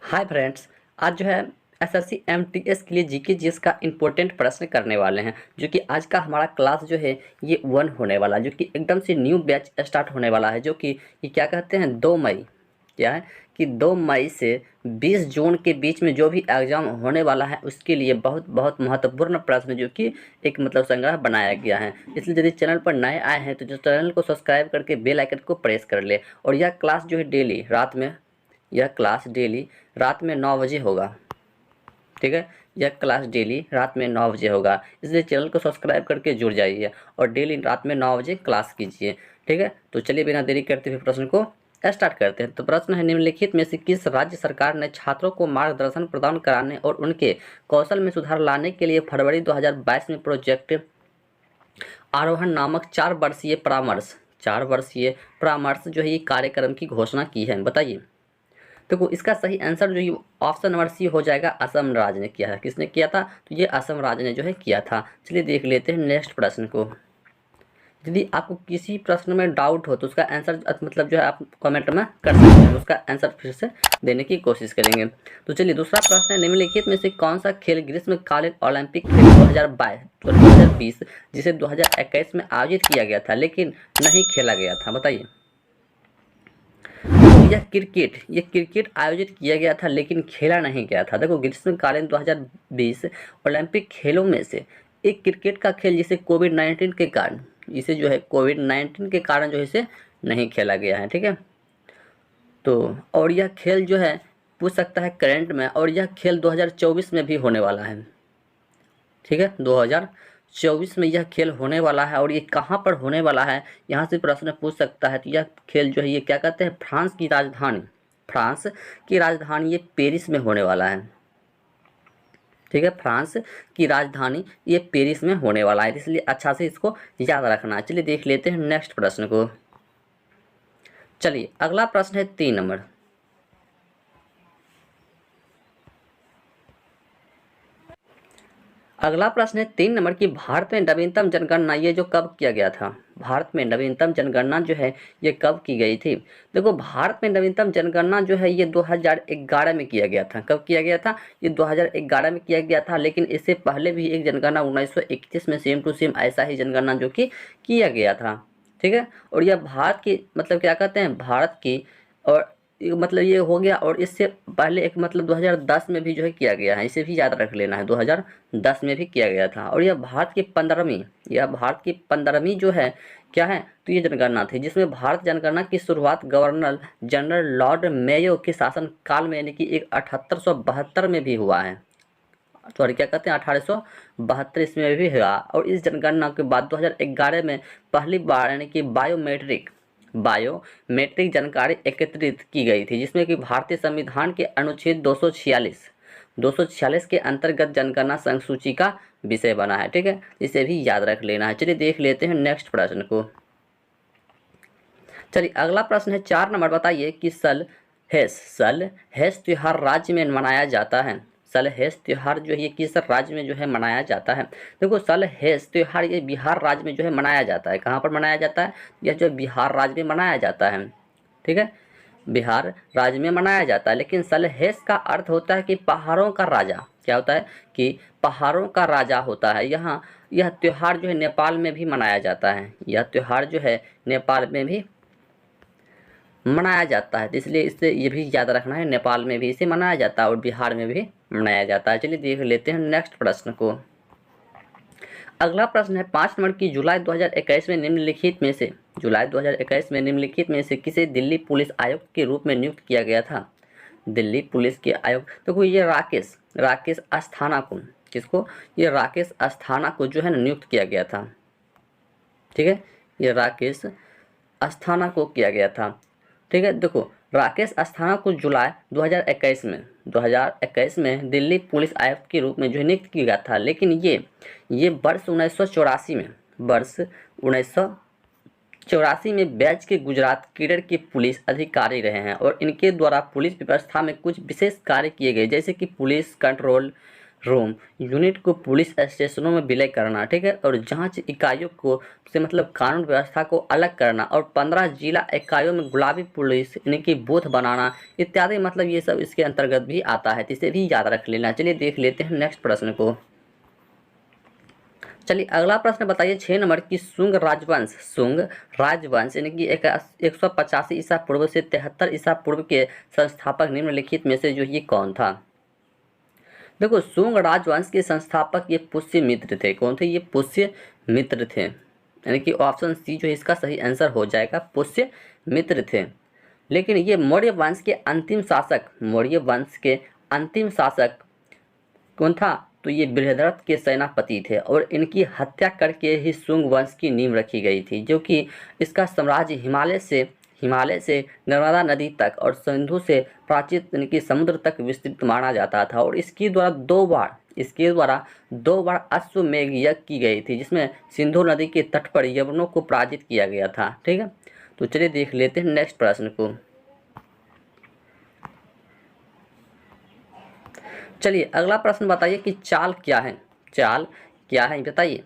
Hi friends. आज जो है एसएससी एमटीएस के लिए जीके जीएस का इम्पोर्टेंट प्रश्न करने वाले हैं, जो कि आज का हमारा क्लास जो है ये 1 होने वाला है, जो कि एकदम से न्यू बैच स्टार्ट होने वाला है, जो कि ये क्या कहते हैं 2 मई। क्या है कि 2 मई से 20 जून के बीच में जो भी एग्ज़ाम होने वाला है उसके लिए बहुत बहुत महत्वपूर्ण प्रश्न जो कि एक मतलब संग्रह बनाया गया है। इसलिए यदि चैनल पर नए आए हैं तो जो चैनल को सब्सक्राइब करके बेल आइकन को प्रेस कर ले। और यह क्लास जो है डेली रात में यह क्लास डेली रात में 9 बजे होगा। ठीक है, यह क्लास डेली रात में 9 बजे होगा, इसलिए चैनल को सब्सक्राइब करके जुड़ जाइए और डेली रात में 9 बजे क्लास कीजिए। ठीक है, तो चलिए बिना देरी करते हुए प्रश्न को स्टार्ट करते हैं। तो प्रश्न है, निम्नलिखित में से किस राज्य सरकार ने छात्रों को मार्गदर्शन प्रदान कराने और उनके कौशल में सुधार लाने के लिए फरवरी 2022 में प्रोजेक्ट आरोहण नामक 4 वर्षीय परामर्श जो है ये कार्यक्रम की घोषणा की है? बताइए। देखो, इसका सही आंसर जो ये ऑप्शन नंबर सी हो जाएगा, असम राज्य ने किया है। किसने किया था? तो ये असम राज्य ने जो है किया था। चलिए देख लेते हैं नेक्स्ट प्रश्न को। यदि आपको किसी प्रश्न में डाउट हो तो उसका आंसर मतलब जो है आप कमेंट में कर सकते हैं, उसका आंसर फिर से देने की कोशिश करेंगे। तो चलिए दूसरा प्रश्न है, निम्नलिखित में से कौन सा खेल ग्रीष्मकालीन ओलंपिक खेल 2020 जिसे 2021 में आयोजित किया गया था लेकिन नहीं खेला गया था? बताइए। यह क्रिकेट आयोजित किया गया था लेकिन खेला नहीं गया था। देखो, ग्रीष्मकालीन 2020 ओलंपिक खेलों में से एक क्रिकेट का खेल जिसे कोविड-19 के कारण जो है इसे नहीं खेला गया है। ठीक है, तो और यह खेल जो है पूछ सकता है करंट में, और यह खेल 2024 में भी होने वाला है। ठीक है, 2024 में यह खेल होने वाला है, और ये कहाँ पर होने वाला है यहाँ से प्रश्न पूछ सकता है। तो यह खेल जो है ये क्या कहते हैं, फ्रांस की राजधानी ये पेरिस में होने वाला है। ठीक है, फ्रांस की राजधानी ये पेरिस में होने वाला है, इसलिए अच्छा से इसको याद रखना है। चलिए देख लेते हैं नेक्स्ट प्रश्न को। चलिए अगला प्रश्न है 3 नंबर। अगला प्रश्न है 3 नंबर की, भारत में नवीनतम जनगणना ये जो कब किया गया था? भारत में नवीनतम जनगणना जो है ये कब की गई थी? देखो, भारत में नवीनतम जनगणना जो है ये 2011 में किया गया था। कब किया गया था? ये 2011 में किया गया था, लेकिन इससे पहले भी एक जनगणना 1931 में सेम टू सेम ऐसा ही जनगणना जो कि किया गया था। ठीक है, और यह भारत की मतलब क्या कहते हैं, भारत की, और मतलब ये हो गया। और इससे पहले एक मतलब 2010 में भी जो है किया गया है, इसे भी याद रख लेना है, 2010 में भी किया गया था। और यह भारत की 15वीं जो है क्या है, तो ये जनगणना थी, जिसमें भारत जनगणना की शुरुआत गवर्नर जनरल लॉर्ड मेयो के शासन काल में यानी कि एक 1872 में भी हुआ है। सॉरी, क्या कहते हैं, 1872 इसमें भी हुआ। और इस जनगणना के बाद 2011 में पहली बार यानी कि बायोमेट्रिक जानकारी एकत्रित की गई थी, जिसमें कि भारतीय संविधान के अनुच्छेद 246 के अंतर्गत जनगणना संसूची का विषय बना है। ठीक है, इसे भी याद रख लेना है। चलिए देख लेते हैं नेक्स्ट प्रश्न को। चलिए अगला प्रश्न है 4 नंबर। बताइए कि सल हेस त्योहार राज्य में मनाया जाता है। सल हेस त्योहार जो है ये किस राज्य में जो है मनाया जाता है? देखो, सल हेस त्योहार ये बिहार राज्य में जो है मनाया जाता है। कहाँ पर मनाया जाता है? यह जो बिहार राज्य में मनाया जाता है। ठीक है, बिहार राज्य में मनाया जाता है। लेकिन सलहेस का अर्थ होता है कि पहाड़ों का राजा। क्या होता है कि पहाड़ों का राजा होता है। यहाँ यह त्योहार जो है नेपाल में भी मनाया जाता है। यह त्योहार जो है नेपाल में भी मनाया जाता है, तो इसलिए इससे ये भी याद रखना है, नेपाल में भी इसे मनाया जाता है और बिहार में भी मनाया जाता है। चलिए देख लेते हैं नेक्स्ट प्रश्न को। अगला प्रश्न है 5 नंबर की, जुलाई 2021 में निम्नलिखित में से किसे दिल्ली पुलिस आयुक्त के रूप में नियुक्त किया गया था? दिल्ली पुलिस के आयुक्त, देखो ये राकेश अस्थाना को, किसको? ये राकेश अस्थाना को जो है ना नियुक्त किया गया था। ठीक है, ये राकेश अस्थाना को किया गया था। ठीक है, देखो राकेश अस्थाना को जुलाई 2021 में दिल्ली पुलिस आयुक्त के रूप में जो नियुक्त किया गया था, लेकिन ये वर्ष 1984 में बैच के गुजरात केडर के पुलिस अधिकारी रहे हैं, और इनके द्वारा पुलिस व्यवस्था में कुछ विशेष कार्य किए गए, जैसे कि पुलिस कंट्रोल, रूम यूनिट को पुलिस स्टेशनों में विलय करना, ठीक है, और जांच इकाइयों को से मतलब कानून व्यवस्था को अलग करना, और 15 जिला इकाइयों में गुलाबी पुलिस यानी कि बूथ बनाना इत्यादि, मतलब ये सब इसके अंतर्गत भी आता है, तो इसे भी याद रख लेना। चलिए देख लेते हैं नेक्स्ट प्रश्न को। चलिए अगला प्रश्न बताइए 6 नंबर की शुंग राजवंश यानी कि 185 ईसा पूर्व से 73 ईसा पूर्व के संस्थापक निम्नलिखित में से जो ये कौन था। देखो शुंग राजवंश के संस्थापक ये पुष्यमित्र थे। कौन थे? ये पुष्यमित्र थे, यानी कि ऑप्शन सी जो है इसका सही आंसर हो जाएगा, पुष्यमित्र थे। लेकिन ये मौर्य वंश के अंतिम शासक कौन था? तो ये बृहद्रथ के सेनापति थे, और इनकी हत्या करके ही शुंग वंश की नींव रखी गई थी, जो कि इसका साम्राज्य हिमालय से नर्मदा नदी तक और सिंधु से प्राचीन यानी कि समुद्र तक विस्तृत माना जाता था। और इसके द्वारा दो बार अश्वमेध यज्ञ की गई थी, जिसमें सिंधु नदी के तट पर यवनों को पराजित किया गया था। ठीक है, तो चलिए देख लेते हैं नेक्स्ट प्रश्न को। चलिए अगला प्रश्न बताइए कि चाल क्या है बताइए।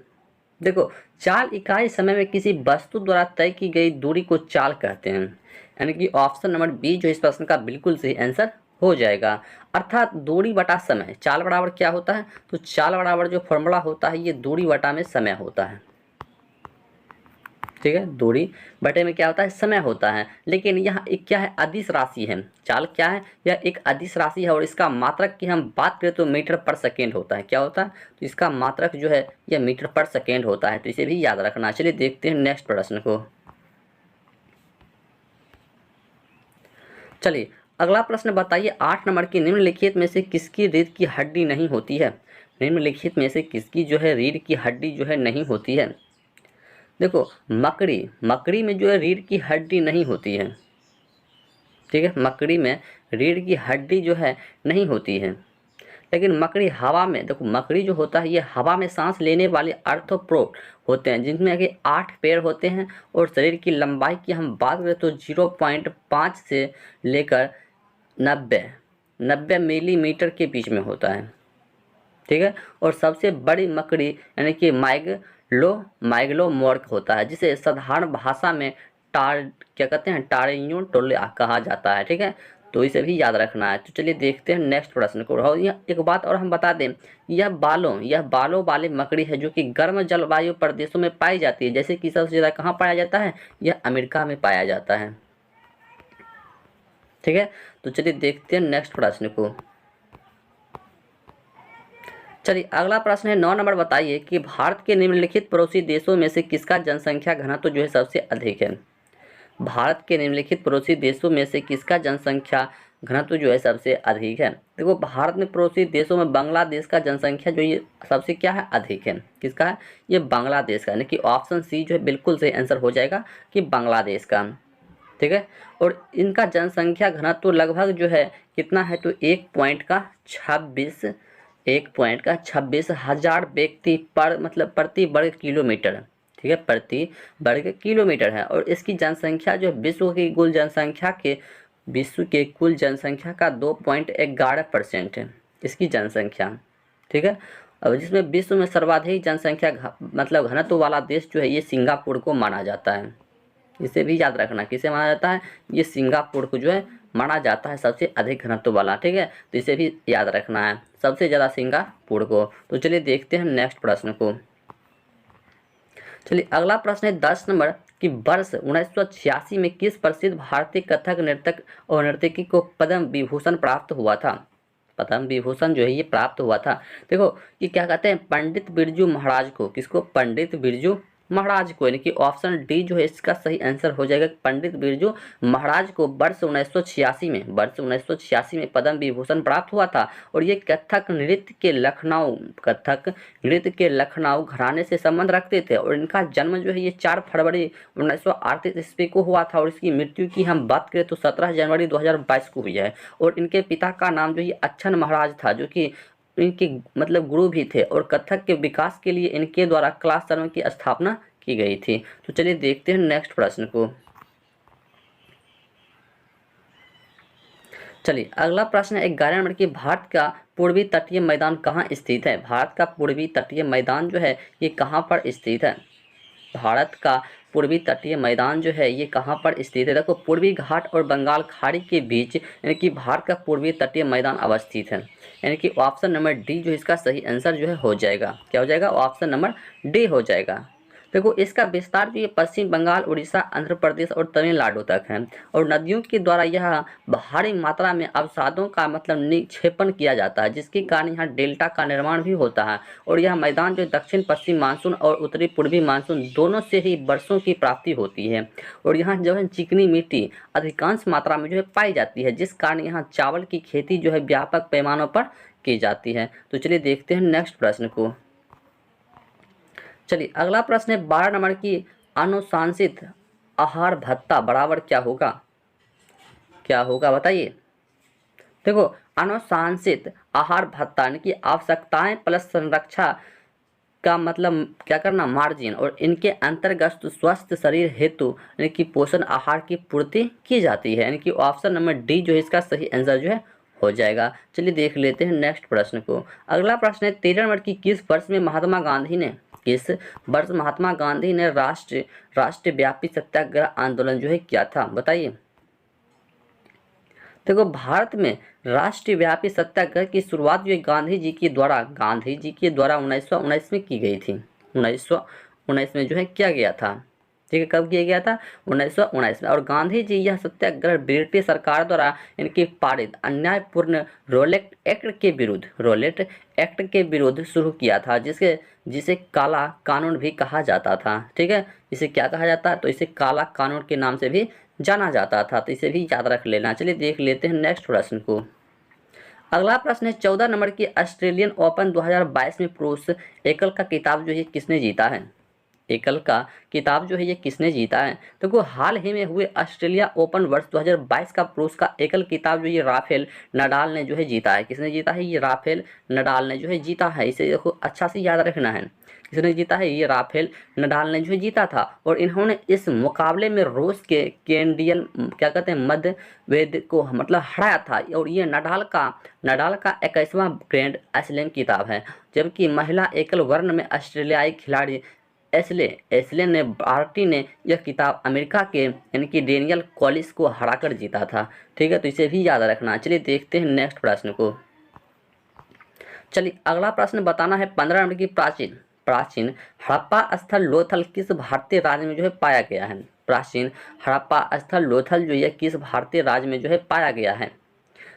देखो चाल इकाई समय में किसी वस्तु द्वारा तय की गई दूरी को चाल कहते हैं, यानी कि ऑप्शन नंबर बी जो इस प्रश्न का बिल्कुल सही आंसर हो जाएगा। अर्थात दूरी बटा समय। चाल बराबर क्या होता है? तो चाल बराबर जो फॉर्मूला होता है ये दूरी बटा में समय होता है। ठीक है, दूरी बटे में क्या होता है? समय होता है। लेकिन यहाँ एक क्या है? अदिश राशि है। चाल क्या है? यह एक अदिश राशि है, और इसका मात्रक की हम बात करें तो मीटर पर सेकेंड होता है। क्या होता है? तो इसका मात्रक जो है यह मीटर पर सेकेंड होता है, तो इसे भी याद रखना। चलिए देखते हैं नेक्स्ट प्रश्न को। चलिए अगला प्रश्न बताइए 8 नंबर की निम्नलिखित में से किसकी रीढ़ की हड्डी नहीं होती है। निम्नलिखित में से किसकी जो है रीढ़ की हड्डी जो है नहीं होती है। देखो मकड़ी में जो है रीढ़ की हड्डी नहीं होती है। ठीक है, मकड़ी में रीढ़ की हड्डी जो है नहीं होती है। लेकिन मकड़ी हवा में, देखो मकड़ी जो होता है ये हवा में सांस लेने वाले आर्थ्रोपोड होते हैं, जिनमें कि 8 पैर होते हैं, और शरीर की लंबाई की हम बात करें तो 0.5 से लेकर 90 मिलीमीटर के बीच में होता है। ठीक है, और सबसे बड़ी मकड़ी यानी कि माइग्लोमोर्क होता है, जिसे साधारण भाषा में क्या कहते हैं? टारियो टोले कहा जाता है। ठीक है, तो इसे भी याद रखना है। तो चलिए देखते हैं नेक्स्ट प्रश्न को। और यह एक बात और हम बता दें, यह बालों वाले मकड़ी है, जो कि गर्म जलवायु प्रदेशों में पाई जाती है। जैसे कि सबसे ज़्यादा कहाँ पाया जाता है? यह अमेरिका में पाया जाता है। ठीक है, तो चलिए देखते हैं नेक्स्ट प्रश्न को। चलिए अगला प्रश्न है 9 नंबर। बताइए कि भारत के निम्नलिखित पड़ोसी देशों में से किसका जनसंख्या घनत्व जो है सबसे अधिक है। भारत के निम्नलिखित पड़ोसी देशों में से किसका जनसंख्या घनत्व जो है सबसे अधिक है। देखो भारत में पड़ोसी देशों में बांग्लादेश का जनसंख्या जो ये सबसे क्या है? अधिक है। किसका है? ये बांग्लादेश का, यानी कि ऑप्शन सी जो है बिल्कुल सही आंसर हो जाएगा कि बांग्लादेश का। ठीक है, और इनका जनसंख्या घनत्व लगभग जो है कितना है? तो 1.26 व्यक्ति पर मतलब प्रति वर्ग किलोमीटर। ठीक है, प्रति वर्ग किलोमीटर है, और इसकी जनसंख्या जो विश्व की कुल जनसंख्या का 2.11% है इसकी जनसंख्या। ठीक है, और जिसमें विश्व में सर्वाधिक जनसंख्या मतलब घनत्व वाला देश जो है ये सिंगापुर को माना जाता है। इसे भी याद रखना, किसे माना जाता है? ये सिंगापुर को जो है माना जाता है सबसे अधिक घनत्व वाला। ठीक है, तो इसे भी याद रखना है, सबसे ज़्यादा सिंगापुर को। तो चलिए देखते हैं नेक्स्ट प्रश्न को। चलिए अगला प्रश्न है 10 नंबर कि वर्ष 1986 में किस प्रसिद्ध भारतीय कथक नर्तक और नर्तकी को पद्म विभूषण प्राप्त हुआ था। पद्म विभूषण जो है ये प्राप्त हुआ था। देखो ये क्या कहते हैं? पंडित बिरजू महाराज को। किसको? पंडित बिरजू महाराज को, यानी कि ऑप्शन डी जो है इसका सही आंसर हो जाएगा। पंडित बिरजू महाराज को वर्ष 1986 में पद्म विभूषण प्राप्त हुआ था, और ये कथक नृत्य के लखनऊ घराने से संबंध रखते थे, और इनका जन्म जो है ये 4 फरवरी 1938 ईस्वी को हुआ था, और इसकी मृत्यु की हम बात करें तो 17 जनवरी 2022 को हुई है। और इनके पिता का नाम जो ये अच्छन महाराज था, जो कि इनके मतलब गुरु भी थे, और कथक के विकास के लिए इनके द्वारा क्लास शर्मा की स्थापना की गई थी। तो चलिए देखते हैं नेक्स्ट प्रश्न को। चलिए अगला प्रश्न है 11 नंबर की, भारत का पूर्वी तटीय मैदान कहाँ स्थित है? भारत का पूर्वी तटीय मैदान जो है ये कहाँ पर स्थित है? भारत का पूर्वी तटीय मैदान जो है ये कहाँ पर स्थित है? देखो पूर्वी घाट और बंगाल खाड़ी के बीच यानी कि भारत का पूर्वी तटीय मैदान अवस्थित है, यानी कि ऑप्शन नंबर डी जो इसका सही आंसर जो है हो जाएगा। क्या हो जाएगा? ऑप्शन नंबर डी हो जाएगा। देखो इसका विस्तार जो ये पश्चिम बंगाल, उड़ीसा, आंध्र प्रदेश और तमिलनाडु तक है और नदियों के द्वारा यह भारी मात्रा में अवसादों का मतलब निक्षेपण किया जाता है, जिसके कारण यहाँ डेल्टा का निर्माण भी होता है और यह मैदान जो दक्षिण पश्चिम मानसून और उत्तरी पूर्वी मानसून दोनों से ही वर्षों की प्राप्ति होती है और यहाँ जो है चिकनी मिट्टी अधिकांश मात्रा में जो है पाई जाती है, जिस कारण यहाँ चावल की खेती जो है व्यापक पैमानों पर की जाती है। तो चलिए देखते हैं नेक्स्ट प्रश्न को। चलिए अगला प्रश्न है 12 नंबर की, अनुशंसित आहार भत्ता बराबर क्या होगा? क्या होगा बताइए। देखो अनुशंसित आहार भत्ता यानी कि आवश्यकताएं प्लस संरक्षा का मतलब क्या करना, मार्जिन, और इनके अंतर्गत स्वस्थ शरीर हेतु यानी कि पोषण आहार की पूर्ति की जाती है, यानी कि ऑप्शन नंबर डी जो है इसका सही आंसर जो है हो जाएगा। चलिए देख लेते हैं नेक्स्ट प्रश्न को। अगला प्रश्न है 13 नंबर की, किस वर्ष महात्मा गांधी ने राष्ट्रव्यापी सत्याग्रह आंदोलन जो है किया था? बताइए। देखो भारत में राष्ट्रव्यापी सत्याग्रह की शुरुआत जो गांधी जी के द्वारा 1919 में की गई थी। 1919 में जो है किया गया था। ठीक है, कब किया गया था? 1919 में। और गांधी जी यह सत्याग्रह ब्रिटिश सरकार द्वारा इनके पारित अन्यायपूर्ण रोलेट एक्ट के विरुद्ध शुरू किया था, जिसे काला कानून भी कहा जाता था। ठीक है, इसे क्या कहा जाता है? तो इसे काला कानून के नाम से भी जाना जाता था, तो इसे भी याद रख लेना। चलिए देख लेते हैं नेक्स्ट प्रश्न को। अगला प्रश्न है 14 नंबर की, ऑस्ट्रेलियन ओपन 2022 में पुरुष एकल का खिताब जो है किसने जीता है? एकल का किताब जो है ये किसने जीता है? देखो हाल ही में हुए ऑस्ट्रेलिया ओपन वर्ष 2022 का पुरुष का एकल किताब जो ये राफेल नडाल ने जो है जीता है। किसने जीता है? ये राफेल नडाल ने जो है जीता है। इसे देखो अच्छा से याद रखना है, किसने जीता है? ये राफेल नडाल ने जो है जीता था और इन्होंने इस मुकाबले में रूस के कैनेडियन क्या कहते हैं मध्यवेद को मतलब हराया था और ये नडाल का 21वां ग्रैंड स्लैम किताब है। जबकि महिला एकल वर्ण में ऑस्ट्रेलियाई खिलाड़ी एस्ले ने बार्टी ने यह किताब अमेरिका के यानी कि डेनियल कॉलिस को हराकर जीता था। ठीक है, तो इसे भी याद रखना। चलिए देखते हैं नेक्स्ट प्रश्न को। चलिए अगला प्रश्न बताना है 15 नंबर की, प्राचीन हड़प्पा स्थल लोथल किस भारतीय राज्य में जो है पाया गया है? प्राचीन हड़प्पा स्थल लोथल जो है किस भारतीय राज्य में जो है पाया गया है?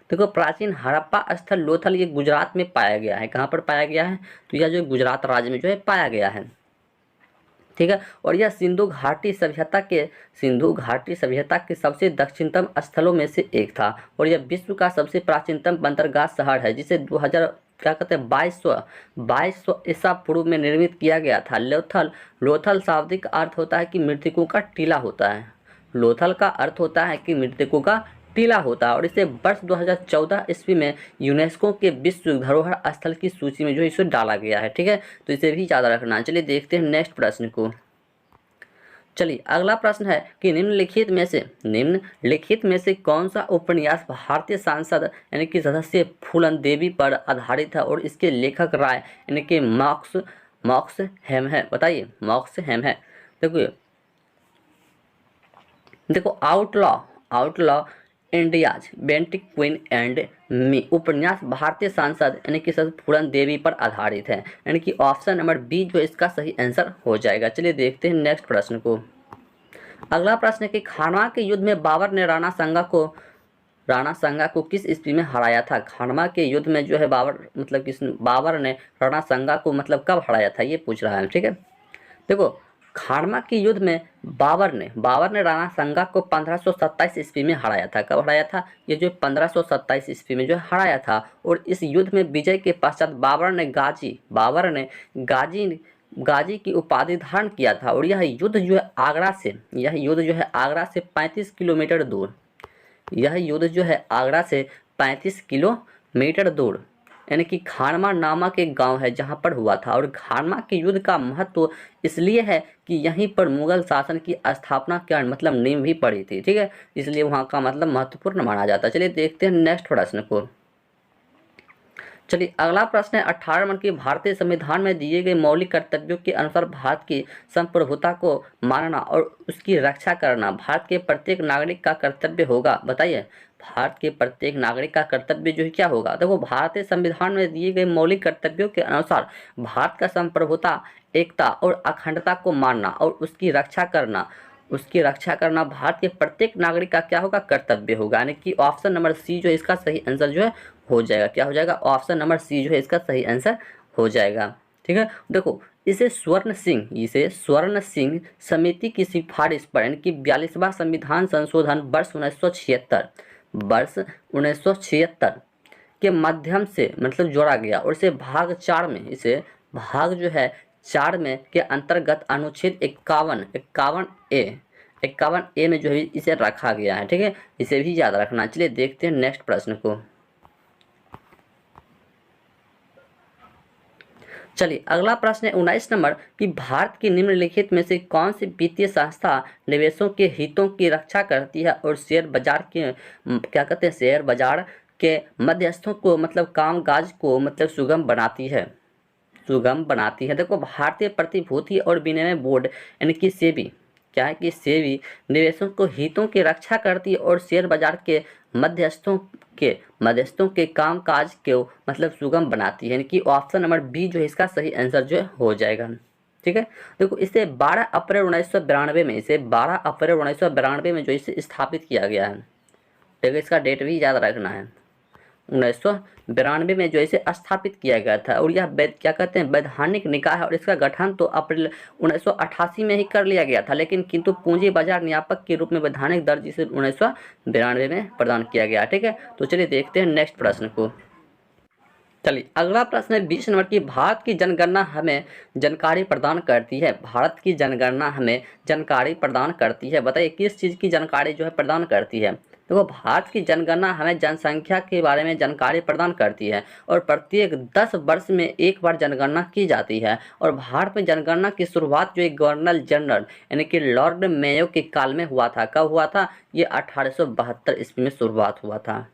देखो प्राचीन हड़प्पा स्थल लोथल ये गुजरात में पाया गया है। कहाँ पर पाया गया है? तो यह जो गुजरात राज्य में जो है पाया गया है। ठीक है, और यह सिंधु घाटी सभ्यता के सबसे दक्षिणतम स्थलों में से एक था और यह विश्व का सबसे प्राचीनतम बंदरगाह शहर है, जिसे 2000 क्या कहते हैं 2200 ईसा पूर्व में निर्मित किया गया था। लोथल शाब्दिक अर्थ होता है कि मृतकों का टीला होता है। लोथल का अर्थ होता है कि मृतकों का टीला होता है और इसे वर्ष 2014 ईस्वी में यूनेस्को के विश्व धरोहर स्थल की सूची में जो इसे डाला गया है। ठीक है, तो इसे भी याद रखना। चलिए देखते हैं नेक्स्ट प्रश्न को। चलिए अगला प्रश्न है कि निम्नलिखित में से कौन सा उपन्यास भारतीय सांसद यानी कि सदस्य फूलन देवी पर आधारित है और इसके लेखक राय यानी कि मॉक्स हेम है? बताइए, मॉक्स हेम है। देखो outlaw India's Bentinck queen and me उपन्यास भारतीय सांसद यानी कि फूलन देवी पर आधारित है, यानी कि ऑप्शन नंबर बी जो इसका सही आंसर हो जाएगा। चलिए देखते हैं नेक्स्ट प्रश्न को। अगला प्रश्न है कि खानवा के युद्ध में बाबर ने राणा संगा को किस ईस्वी में हराया था? खानवा के युद्ध में जो है बाबर ने राणा संगा को मतलब कब हराया था, ये पूछ रहा है। ठीक है, देखो खानवा के युद्ध में बाबर ने राणा संगा को 1527 ईस्वी में हराया था। कब हराया था? ये जो 1527 ईस्वी में जो हराया था और इस युद्ध में विजय के पश्चात बाबर ने गाजी की उपाधि धारण किया था और यह युद्ध जो है आगरा से 35 किलोमीटर दूर यानी कि खानवा नामक एक गांव है जहां पर हुआ था। और खानवा के युद्ध का महत्व इसलिए है कि यहीं पर मुगल शासन की स्थापना क्या मतलब नींव भी पड़ी थी, ठीक है, इसलिए वहां का मतलब महत्वपूर्ण माना जाता है। चलिए देखते हैं नेक्स्ट प्रश्न को। चलिए अगला प्रश्न है 18 नंबर की, भारतीय संविधान में दिए गए मौलिक कर्तव्यों के अनुसार भारत की संप्रभुता को मानना और उसकी रक्षा करना भारत के प्रत्येक नागरिक का कर्तव्य होगा। बताइए, भारत के प्रत्येक नागरिक का कर्तव्य जो है क्या होगा। देखो, भारतीय संविधान में दिए गए मौलिक कर्तव्यों के अनुसार भारत का संप्रभुता, एकता और अखंडता को मानना और उसकी रक्षा करना भारत के प्रत्येक नागरिक का क्या होगा, कर्तव्य होगा। यानी कि ऑप्शन नंबर सी जो है इसका सही आंसर जो है हो जाएगा। क्या हो जाएगा, ऑप्शन नंबर सी जो है इसका सही आंसर हो जाएगा। ठीक है, देखो इसे स्वर्ण सिंह समिति की सिफारिश पर यानी कि 42वां संविधान संशोधन वर्ष 1976 के माध्यम से मतलब जोड़ा गया और इसे भाग जो है 4 में के अंतर्गत अनुच्छेद 51 ए में जो है इसे रखा गया है। ठीक है, इसे भी याद रखना। चलिए देखते हैं नेक्स्ट प्रश्न को। चलिए अगला प्रश्न है 19 नंबर कि भारत की निम्नलिखित में से कौन सी वित्तीय संस्था निवेशों के हितों की रक्षा करती है और शेयर बाजार के मध्यस्थों को मतलब कामकाज को मतलब सुगम बनाती है। देखो, भारतीय प्रतिभूति और विनिमय बोर्ड यानी कि सेबी क्या है कि सेबी निवेशकों को हितों की रक्षा करती है और शेयर बाजार के मध्यस्थों के कामकाज को मतलब सुगम बनाती है। यानी कि ऑप्शन नंबर बी जो है इसका सही आंसर जो है हो जाएगा। ठीक है, देखो इसे 12 अप्रैल 1992 में जो इसे स्थापित किया गया है। ठीक है, इसका डेट भी याद रखना है। 1992 में जो इसे स्थापित किया गया था और यह क्या कहते हैं वैधानिक निकाय है और इसका गठन तो अप्रैल 1988 में ही कर लिया गया था, लेकिन किंतु पूंजी बाजार नियामक के रूप में वैधानिक दर्ज इसे 1992 में प्रदान किया गया। ठीक है, तो चलिए देखते हैं नेक्स्ट प्रश्न को। चलिए अगला प्रश्न है 20 नंबर की, भारत की जनगणना हमें जानकारी प्रदान करती है। भारत की जनगणना हमें जानकारी प्रदान करती है। बताइए किस चीज़ की जानकारी जो है प्रदान करती है। देखो, भारत की जनगणना हमें जनसंख्या के बारे में जानकारी प्रदान करती है और प्रत्येक 10 वर्ष में एक बार जनगणना की जाती है। और भारत में जनगणना की शुरुआत जो एक गवर्नर जनरल यानी कि लॉर्ड मेयो के काल में हुआ था। कब हुआ था, ये 1872 ईस्वी में शुरुआत हुआ था।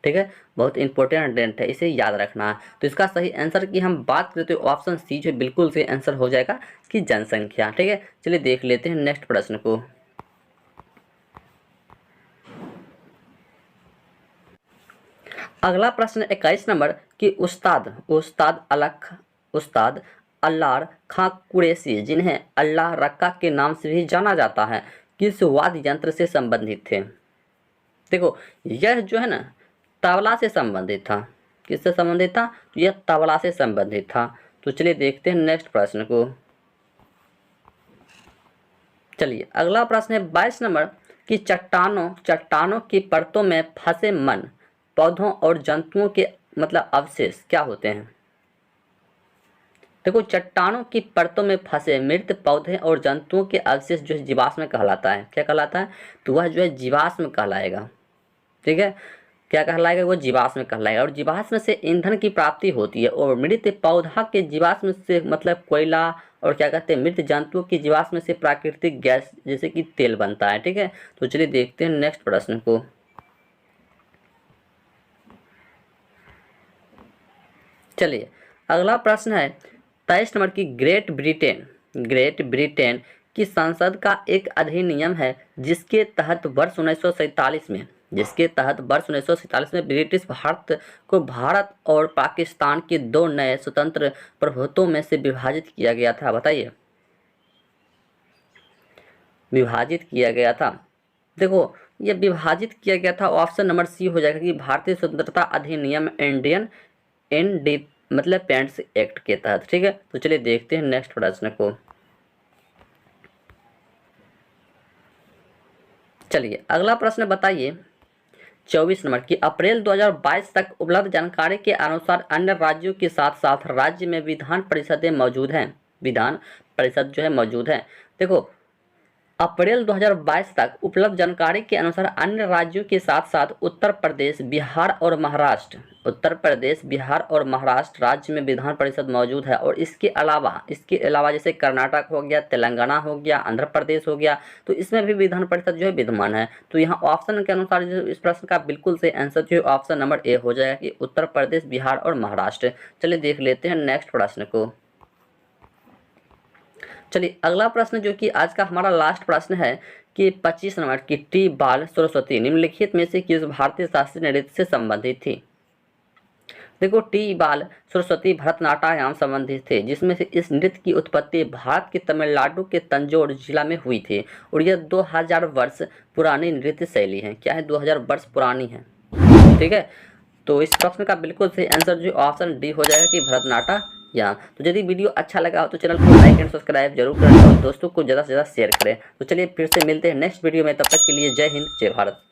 ठीक है, बहुत इंपॉर्टेंट डेट है, इसे याद रखना है। तो इसका सही आंसर की हम बात करें तो ऑप्शन सी जो बिल्कुल सही आंसर हो जाएगा कि जनसंख्या। ठीक है, चलिए देख लेते हैं नेक्स्ट प्रश्न को। अगला प्रश्न 21 नंबर कि उस्ताद अल्लाह खां कुरैशी जिन्हें अल्लाह रक्का के नाम से भी जाना जाता है, किस वाद्य यंत्र से संबंधित थे। देखो, यह जो है ना तबला से संबंधित था। किससे संबंधित था, तो यह तबला से संबंधित था। तो चलिए देखते हैं नेक्स्ट प्रश्न को। चलिए अगला प्रश्न है 22 नंबर कि चट्टानों की परतों में फंसे पौधों और जंतुओं के मतलब अवशेष क्या होते हैं। देखो, चट्टानों की परतों में फंसे मृत पौधे और जंतुओं के अवशेष जो है जीवाश्म कहलाता है। क्या कहलाता है, तो वह जो है जीवाश्म कहलाएगा। ठीक है, क्या कहलाएगा, वो जीवाश्म कहलाएगा। और जीवाश्म से ईंधन की प्राप्ति होती है और मृत पौधा के जीवाश्म से मतलब कोयला और क्या कहते हैं मृत जंतुओं की जीवाश्म से प्राकृतिक गैस जैसे कि तेल बनता है। ठीक है, तो चलिए देखते हैं नेक्स्ट प्रश्न को। चलिए अगला प्रश्न है 23 नंबर की, ग्रेट ब्रिटेन की संसद का एक अधिनियम है जिसके तहत वर्ष 1947 में ब्रिटिश भारत और पाकिस्तान के 2 नए स्वतंत्र प्रभुत्वों में से विभाजित किया गया था। बताइए, विभाजित किया गया था। देखो, यह विभाजित किया गया था, ऑप्शन नंबर सी हो जाएगा कि भारतीय स्वतंत्रता अधिनियम इंडियन इंडिपेंडेंस एक्ट के तहत। ठीक है, तो चलिए देखते हैं नेक्स्ट प्रश्न को। चलिए अगला प्रश्न बताइए 24 नंबर की, अप्रैल 2022 तक उपलब्ध जानकारी के अनुसार अन्य राज्यों के साथ साथ राज्य में विधान परिषद जो है मौजूद है। देखो, अप्रैल 2022 तक उपलब्ध जानकारी के अनुसार अन्य राज्यों के साथ साथ उत्तर प्रदेश, बिहार और महाराष्ट्र राज्य में विधान परिषद मौजूद है। और इसके अलावा जैसे कर्नाटक हो गया, तेलंगाना हो गया, आंध्र प्रदेश हो गया, तो इसमें भी विधान परिषद जो है विद्यमान है। तो यहाँ ऑप्शन के अनुसार जो इस प्रश्न का बिल्कुल सही आंसर जो है ऑप्शन नंबर ए हो जाएगा कि उत्तर प्रदेश, बिहार और महाराष्ट्र। चलिए देख लेते हैं नेक्स्ट प्रश्न को। चलिए अगला प्रश्न जो कि आज का हमारा लास्ट प्रश्न है कि 25 नंबर की टी बाल सरस्वती निम्नलिखित में से किस भारतीय शास्त्रीय नृत्य से संबंधित थी। देखो टी बाल सरस्वती भरतनाट्यम संबंधित थे, जिसमें से इस नृत्य की उत्पत्ति भारत के तमिलनाडु के तंजौर जिला में हुई थी और यह 2000 वर्ष पुरानी नृत्य शैली है। क्या है? 2000 वर्ष पुरानी है। ठीक है, तो इस प्रश्न का बिल्कुल सही आंसर जो ऑप्शन डी हो जाएगा कि भरतनाट्यम। तो यदि वीडियो अच्छा लगा हो तो चैनल को लाइक एंड सब्सक्राइब जरूर करें और दोस्तों को ज़्यादा से ज़्यादा शेयर करें। तो चलिए फिर से मिलते हैं नेक्स्ट वीडियो में, तब तक के लिए जय हिंद, जय भारत।